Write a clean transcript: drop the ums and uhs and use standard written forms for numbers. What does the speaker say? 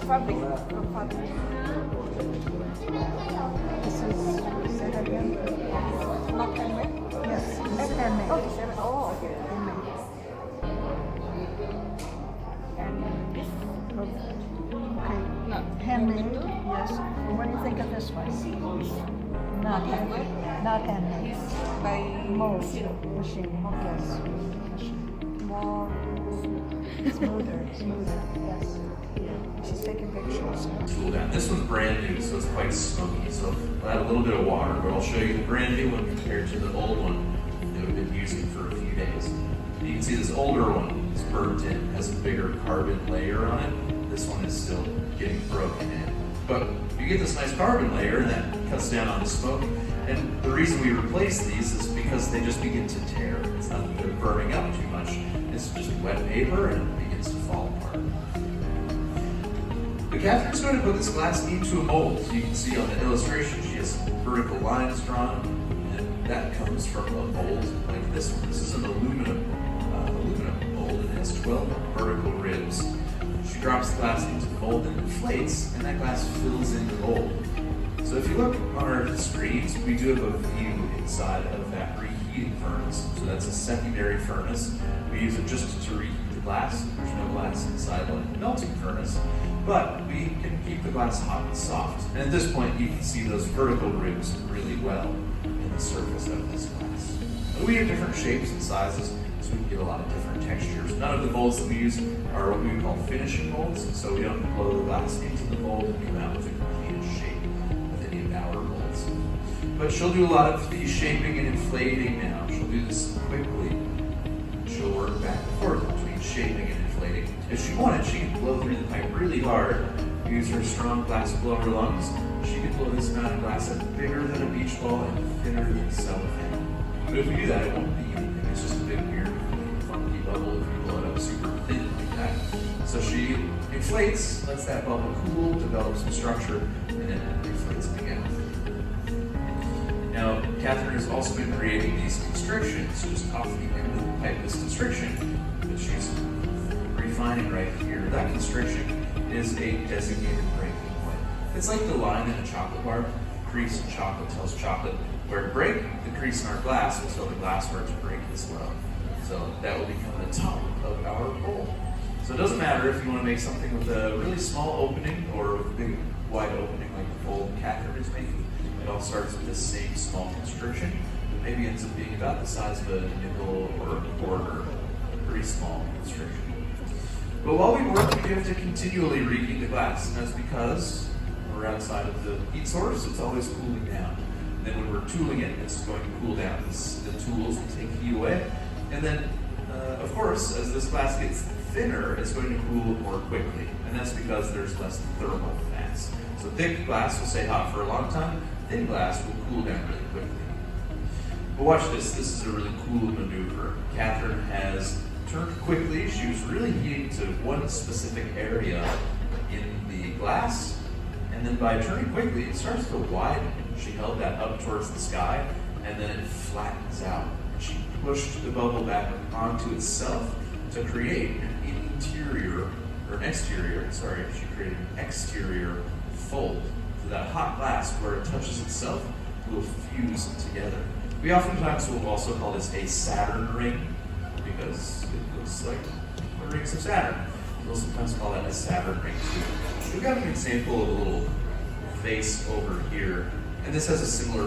fabric. Fabric. This is, say that again? Not handmade? Yes, it's handmade. Oh, it's handmade. Oh, okay. Handmade. And this? Okay, Not handmade, too? yes. What do you think of this one? Not handmade. Not handmade. By Mold. machine. Machine, yes. More. Smoother, yes. She's taking pictures. Cool down. This one's brand new, so it's quite smoky. So I'll add a little bit of water, but I'll show you the brand new one compared to the old one that we've been using for a few days. You can see this older one is burnt in, has a bigger carbon layer on it. This one is still getting broken in. But you get this nice carbon layer, and that cuts down on the smoke. And the reason we replace these is because they just begin to tear. It's not that they're burning up too much. It's just wet paper, and it begins to fall apart. But Catherine's going to put this glass into a mold. So you can see on the illustration, she has vertical lines drawn, and that comes from a mold like this one. This is an aluminum mold, and it has 12 vertical ribs. She drops the glass into the mold and inflates, and that glass fills in the mold. So if you look on our screens, we do have a view inside of that reheating furnace. So that's a secondary furnace. We use it just to reheat the glass. There's no glass inside like the melting furnace, but we can keep the glass hot and soft. And at this point, you can see those vertical ribs really well in the surface of this glass. But we have different shapes and sizes, so we can get a lot of different textures. None of the molds that we use are what we would call finishing molds, so we don't blow the glass into the mold and come out with a completed shape with any of our molds. But she'll do a lot of the shaping and inflating now. She'll do this quickly. She'll work back and forth between shaping and inflating. If she wanted, she could blow through the pipe really hard, use her strong glass blower lungs. She could blow this amount of glass up bigger than a beach ball and thinner than cellophane. But if we do that, it won't be anything. It's just a big, weird, funky bubble if you blow it up super thin like that. So she inflates, lets that bubble cool, develops some structure, and then inflates it again. Now, Catherine has also been creating these constrictions just off the end of the pipe. This constriction that she's refining right here, that constriction is a designated breaking point. It's like the line in a chocolate bar. Crease in chocolate tells chocolate where to break. The crease in our glass will tell the glass where to break as well. So that will become the top of our bowl. So it doesn't matter if you want to make something with a really small opening or a big wide opening like the bowl Catherine is making. It all starts with this same small constriction that maybe ends up being about the size of a nickel or a quarter, a pretty small constriction. But while we work, we have to continually reheat the glass, and that's because when we're outside of the heat source, it's always cooling down. And then when we're tooling it, it's going to cool down. The tools will take heat away, and then, of course, as this glass gets thinner, it's going to cool more quickly, and that's because there's less thermal mass. So thick glass will stay hot for a long time. Thin glass will cool down really quickly. But watch this. This is a really cool maneuver. Catherine has turned quickly. She was really heating to one specific area in the glass, and then by turning quickly, it starts to widen. She held that up towards the sky, and then it flattens out. And she pushed the bubble back onto itself to create an exterior fold. So that hot glass, where it touches itself, will fuse together. We oftentimes will also call this a Saturn ring, because it looks like the rings of Saturn. We'll sometimes call that a Saturn ring too. We've got an example of a little vase over here, and this has a similar